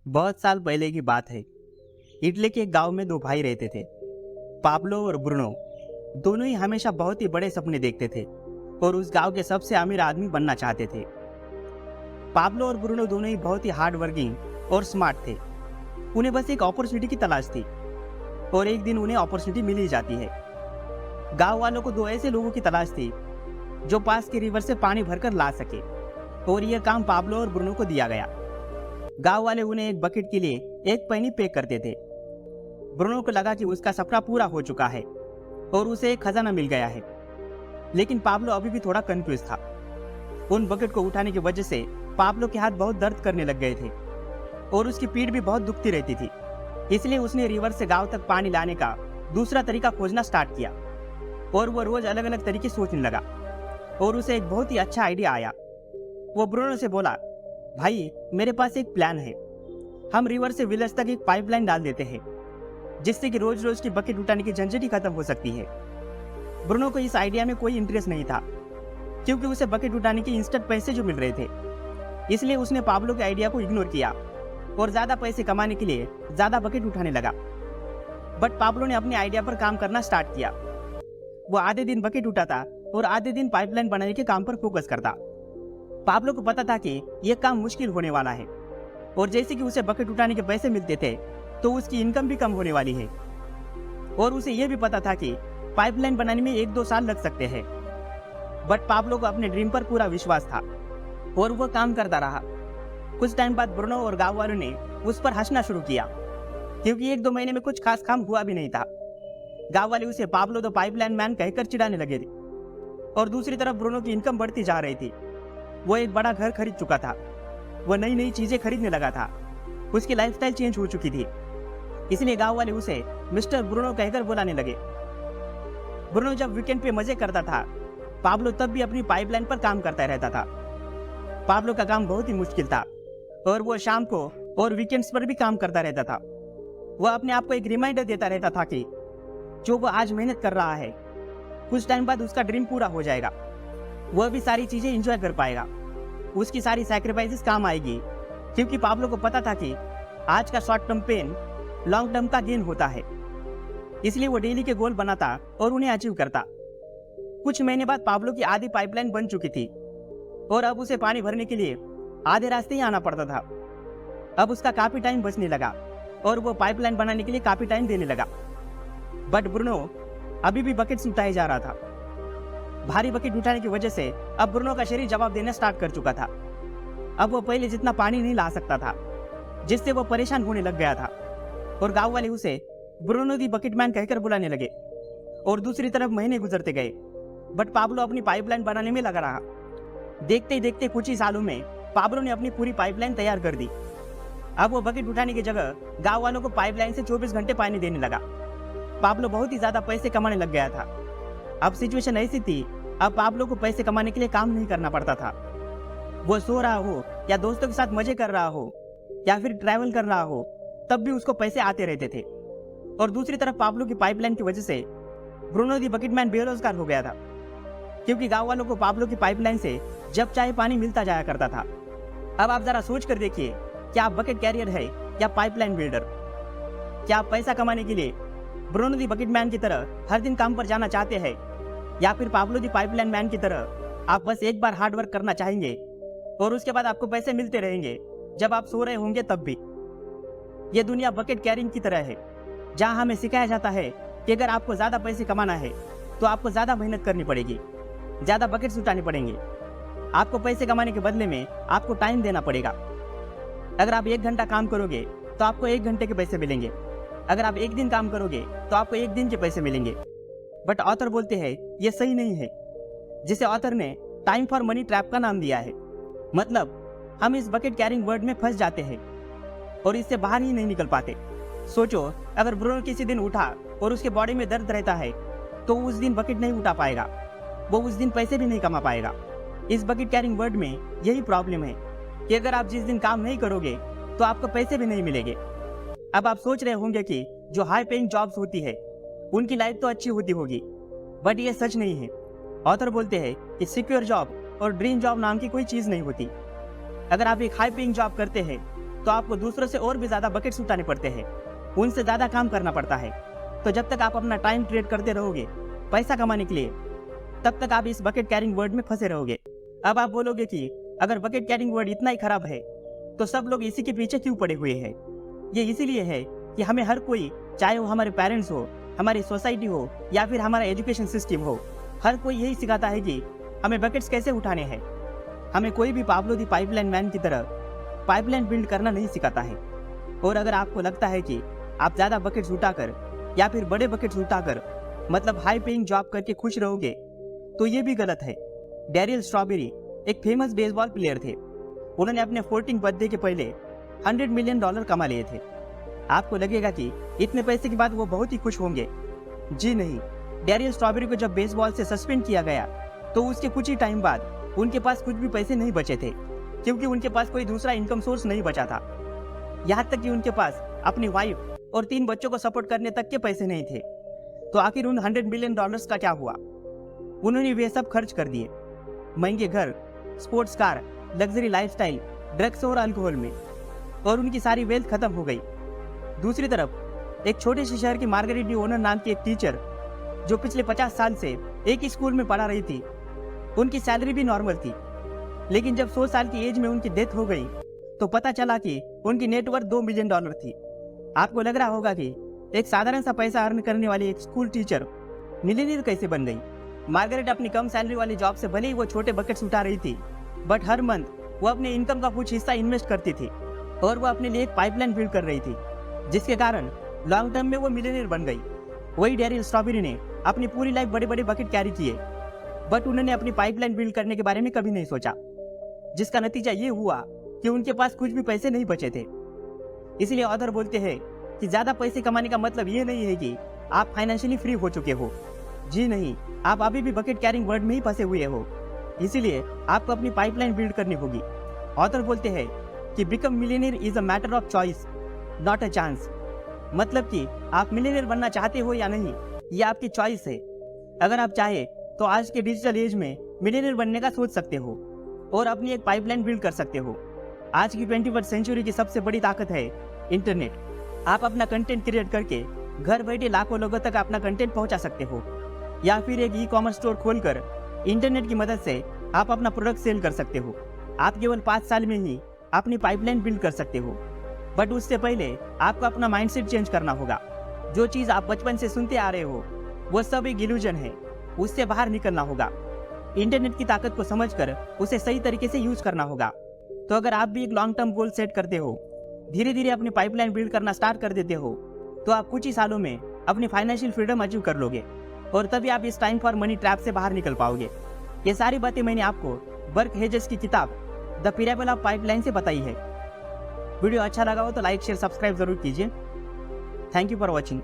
बहुत साल पहले की बात है। इटली के एक गांव में दो भाई रहते थे, पाब्लो और ब्रूनो। दोनों ही हमेशा बहुत ही बड़े सपने देखते थे और उस गांव के सबसे अमीर आदमी बनना चाहते थे। पाब्लो और ब्रूनो दोनों ही बहुत ही हार्ड वर्किंग और स्मार्ट थे। उन्हें बस एक अपॉर्चुनिटी की तलाश थी और एक दिन उन्हें अपॉर्चुनिटी मिल ही जाती है। गांव वालों को दो ऐसे लोगों की तलाश थी जो पास के रिवर से पानी भरकर ला सके, और यह काम पाब्लो और ब्रूनो को दिया गया। गांव वाले उन्हें एक बकेट के लिए एक पैनी पे करते थे। ब्रूनो को लगा कि उसका सपना पूरा हो चुका है और उसे एक खजाना मिल गया है, लेकिन पाब्लो अभी भी थोड़ा कंफ्यूज था। उन बकेट को उठाने की वजह से पाब्लो के हाथ बहुत दर्द करने लग गए थे और उसकी पीठ भी बहुत दुखती रहती थी। इसलिए उसने रिवर से गांव तक पानी लाने का दूसरा तरीका खोजना स्टार्ट किया और वो रोज अलग अलग तरीके सोचने लगा और उसे एक बहुत ही अच्छा आइडिया आया। वो ब्रूनो से बोला, भाई मेरे पास एक प्लान है। हम रिवर से विलेज तक एक पाइपलाइन डाल देते हैं, जिससे कि रोज रोज की बकेट उठाने की झंझट ही खत्म हो सकती है। ब्रूनो को इस आइडिया में कोई इंटरेस्ट नहीं था, क्योंकि उसे बकेट उठाने के इंस्टेंट पैसे जो मिल रहे थे। इसलिए उसने पाब्लो के आइडिया को इग्नोर किया और ज्यादा पैसे कमाने के लिए ज्यादा बकेट उठाने लगा। बट पाब्लो ने अपने आइडिया पर काम करना स्टार्ट किया। वो आधे दिन बकेट उठाता और आधे दिन पाइपलाइन बनाने के काम पर फोकस करता। पाब्लो को पता था कि यह काम मुश्किल होने वाला है और जैसे कि उसे बकेट उठाने के पैसे मिलते थे तो उसकी इनकम भी कम होने वाली है, और उसे यह भी पता था कि पाइपलाइन बनाने में 1-2 साल लग सकते हैं। बट पाब्लो को अपने ड्रीम पर पूरा विश्वास था और वह काम करता रहा। कुछ टाइम बाद ब्रूनो और गांव वालों ने उस पर हंसना शुरू किया, क्योंकि 1-2 महीने में कुछ खास काम हुआ भी नहीं था। गांव वाले उसे पाब्लो द पाइपलाइन मैन कहकर चिढ़ाने लगे थे और दूसरी तरफ ब्रूनो की इनकम बढ़ती जा रही थी। वो एक बड़ा घर खरीद चुका था, वो नई नई चीजें खरीदने लगा था, उसकी लाइफस्टाइल चेंज हो चुकी थी। इसलिए गांव वाले उसे मिस्टर ब्रूनो कहकर बुलाने लगे। ब्रूनो जब वीकेंड पे मजे करता था, पाब्लो तब भी अपनी पाइपलाइन पर काम करता रहता था। पाब्लो का काम बहुत ही मुश्किल था और वो शाम को और वीकेंड्स पर भी काम करता रहता था। वह अपने आप को एक रिमाइंडर देता रहता था कि जो वो आज मेहनत कर रहा है, कुछ टाइम बाद उसका ड्रीम पूरा हो जाएगा। वह भी सारी चीजें एंजॉय कर पाएगा, उसकी सारी सैक्रिफाइसेस काम आएगी, क्योंकि पाब्लो को पता था कि आज का short term pain long term का गेन होता है। इसलिए वो डेली के गोल बनाता और उन्हें अचीव करता। कुछ महीने बाद पाब्लो की आधी पाइपलाइन बन चुकी थी और अब उसे पानी भरने के लिए आधे रास्ते ही आना पड़ता था। अब उसका काफी टाइम बचने लगा और वो पाइपलाइन बनाने के लिए काफी टाइम देने लगा। बट ब्रूनो अभी भी बकेट्स उठाए जा रहा था। भारी बकेट उठाने की वजह से अब ब्रूनो का शरीर जवाब देना स्टार्ट कर चुका था। अब वो पहले जितना पानी नहीं ला सकता था, जिससे वो परेशान होने लग गया था, और गांव वाले उसे ब्रूनो दी बकेट मैन कहकर बुलाने लगे। और दूसरी तरफ महीने गुजरते गए, बट पाब्लो अपनी पाइपलाइन बनाने में लगा रहा। देखते ही देखते कुछ ही सालों में पाब्लो ने अपनी पूरी पाइपलाइन तैयार कर दी। अब वो बकेट उठाने की जगह गांव वालों को पाइपलाइन से 24 घंटे पानी देने लगा। पाब्लो बहुत ही ज्यादा पैसे कमाने लग गया था। अब सिचुएशन ऐसी थी, अब पाब्लो को पैसे कमाने के लिए काम नहीं करना पड़ता था। वो सो रहा हो या दोस्तों के साथ मजे कर रहा हो या फिर ट्रैवल कर रहा हो, तब भी उसको पैसे आते रहते थे। और दूसरी तरफ पाब्लो की पाइपलाइन की वजह से ब्रूनो दी बकेटमैन बेरोजगार हो गया था, क्योंकि गांव वालों को पाब्लो की पाइपलाइन से जब चाहे पानी मिलता जाया करता था। अब आप जरा सोच कर देखिए, क्या आप बकेट कैरियर है या पाइपलाइन बिल्डर? क्या आप पैसा कमाने के लिए ब्रूनो दी बकेटमैन की तरह हर दिन काम पर जाना चाहते हैं, या फिर पाब्लो दी पाइपलाइन मैन की तरह आप बस एक बार हार्ड वर्क करना चाहेंगे और उसके बाद आपको पैसे मिलते रहेंगे जब आप सो रहे होंगे तब भी? ये दुनिया बकेट कैरिंग की तरह है, जहां हमें सिखाया जाता है कि अगर आपको ज्यादा पैसे कमाना है तो आपको ज्यादा मेहनत करनी पड़ेगी, ज्यादा बकेट्स उठाने पड़ेंगे। आपको पैसे कमाने के बदले में आपको टाइम देना पड़ेगा। अगर आप 1 घंटा काम करोगे तो आपको 1 घंटे के पैसे मिलेंगे। अगर आप 1 दिन काम करोगे तो आपको 1 दिन के पैसे मिलेंगे। बट ऑथर बोलते हैं ये सही नहीं है, जिसे ऑथर ने टाइम फॉर मनी ट्रैप का नाम दिया है। मतलब हम इस बकेट कैरिंग वर्ड में फंस जाते हैं और इससे बाहर ही नहीं निकल पाते। सोचो, अगर ब्रूनो किसी दिन उठा और उसके बॉडी में दर्द रहता है तो उस दिन बकेट नहीं उठा पाएगा, वो उस दिन पैसे भी नहीं कमा पाएगा। इस बकेट कैरिंग वर्ड में यही प्रॉब्लम है कि अगर आप जिस दिन काम नहीं करोगे तो आपको पैसे भी नहीं मिलेंगे। अब आप सोच रहे होंगे कि जो हाई पेइंग जॉब्स होती है उनकी लाइफ तो अच्छी होती होगी, बट ये सच नहीं है। ऑथर बोलते हैं कि सिक्योर जॉब और ड्रीम जॉब नाम की कोई चीज नहीं होती। अगर आप एक हाई पेइंग जॉब करते हैं तो आपको दूसरों से और भी ज़्यादा बकेट्स उठाने पड़ते हैं, उनसे ज़्यादा काम करना पड़ता है। तो जब तक आप अपना टाइम क्रिएट करते रहोगे पैसा कमाने के लिए, तब तक आप इस बकेट कैरिंग वर्ड में फंसे रहोगे। अब आप बोलोगे कि अगर बकेट कैरिंग वर्ड इतना ही खराब है तो सब लोग इसी के पीछे क्यों पड़े हुए हैं? ये इसीलिए है कि हमें हर कोई, चाहे वो हमारे पेरेंट्स हो, हमारी सोसाइटी हो या फिर हमारा एजुकेशन सिस्टम हो, हर कोई यही सिखाता है कि हमें बकेट्स कैसे उठाने हैं। हमें कोई भी पाब्लो दी पाइपलाइन मैन की तरह पाइपलाइन बिल्ड करना नहीं सिखाता है। और अगर आपको लगता है कि आप ज़्यादा बकेट्स उठाकर या फिर बड़े बकेट्स उठाकर मतलब हाई पेइंग जॉब करके खुश रहोगे, तो ये भी गलत है। डैरियल स्ट्रॉबेरी एक फेमस बेसबॉल प्लेयर थे। उन्होंने अपने 14th बर्थडे के पहले $100 मिलियन कमा लिए थे। आपको लगेगा कि इतने पैसे के बाद वो बहुत ही खुश होंगे। जी नहीं, डैरियल स्ट्रॉबेरी को जब बेसबॉल से सस्पेंड किया गया तो उसके कुछ ही टाइम बाद उनके पास कुछ भी पैसे नहीं बचे थे, क्योंकि उनके पास कोई दूसरा इनकम सोर्स नहीं बचा था। यहाँ तक कि उनके पास अपनी वाइफ और 3 बच्चों को सपोर्ट करने तक के पैसे नहीं थे। तो आखिर उन $100 मिलियन का क्या हुआ? उन्होंने वे सब खर्च कर दिए महंगे घर, sports car, luxury lifestyle, drugs और अल्कोहल में, और उनकी सारी वेल्थ खत्म हो गई। दूसरी तरफ एक छोटे से शहर की मार्गरेट डी ओनर नाम की एक टीचर जो पिछले 50 साल से एक ही स्कूल में पढ़ा रही थी, उनकी सैलरी भी नॉर्मल थी। लेकिन जब 100 साल की एज में उनकी डेथ हो गई तो पता चला कि उनकी नेटवर्थ $2 मिलियन थी। आपको लग रहा होगा कि एक साधारण सा पैसा अर्न करने वाली एक स्कूल टीचर मिलियनियर कैसे बन गई? मार्गरेट अपनी कम सैलरी वाली जॉब से भले ही वो छोटे बकेट्स उठा रही थी, बट हर मंथ वो अपने इनकम का कुछ हिस्सा इन्वेस्ट करती थी और वो अपने लिए एक पाइपलाइन बिल्ड कर रही थी, जिसके कारण लॉन्ग टर्म में वो मिलियनियर बन गई। वही डैरियल स्ट्रॉबेरी ने अपनी पूरी लाइफ बड़े बड़े बकेट कैरी किए, बट उन्होंने अपनी पाइपलाइन बिल्ड करने के बारे में कभी नहीं सोचा, जिसका नतीजा ये हुआ कि उनके पास कुछ भी पैसे नहीं बचे थे। इसलिए ऑथर बोलते हैं कि ज्यादा पैसे कमाने का मतलब ये नहीं है कि आप फाइनेंशियली फ्री हो चुके हो। जी नहीं, आप अभी भी बकेट कैरिंग वर्ड में ही फंसे हुए हो। इसीलिए आपको अपनी पाइपलाइन बिल्ड करनी होगी। ऑथर बोलते हैं कि become millionaire is a matter of choice, not a chance. मतलब कि आप मिलियनियर बनना चाहते हो या नहीं, ये आपकी चॉइस है। अगर आप चाहे तो आज के डिजिटल एज में मिलियनियर बनने का सोच सकते हो और अपनी एक पाइपलाइन बिल्ड कर सकते हो। आज की 21वीं सेंचुरी की सबसे बड़ी ताकत है इंटरनेट। आप अपना कंटेंट क्रिएट करके घर बैठे लाखों लोगों तक अपना कंटेंट पहुंचा सकते हो, या फिर एक ई-कॉमर्स स्टोर खोलकर इंटरनेट की मदद से आप अपना प्रोडक्ट सेल कर सकते हो। आप केवल 5 साल में ही अपनी पाइपलाइन बिल्ड कर सकते हो, बट उससे पहले आपको अपना माइंडसेट चेंज करना होगा। जो चीज़ आप बचपन से सुनते आ रहे हो वो सब एक इल्यूजन है, उससे बाहर निकलना होगा। इंटरनेट की ताकत को समझकर उसे सही तरीके से यूज करना होगा। तो अगर आप भी एक लॉन्ग टर्म गोल सेट करते हो, धीरे धीरे अपनी पाइपलाइन बिल्ड करना स्टार्ट कर देते हो, तो आप कुछ ही सालों में अपनी फाइनेंशियल फ्रीडम अचीव कर लोगे और तभी आप इस टाइम फॉर मनी ट्रैप से बाहर निकल पाओगे। ये सारी बातें मैंने आपको बर्क हेजेस की किताब द पिरामिड ऑफ पाइपलाइन से बताई है। वीडियो अच्छा लगा हो तो लाइक शेयर सब्सक्राइब जरूर कीजिए। Thank you for watching.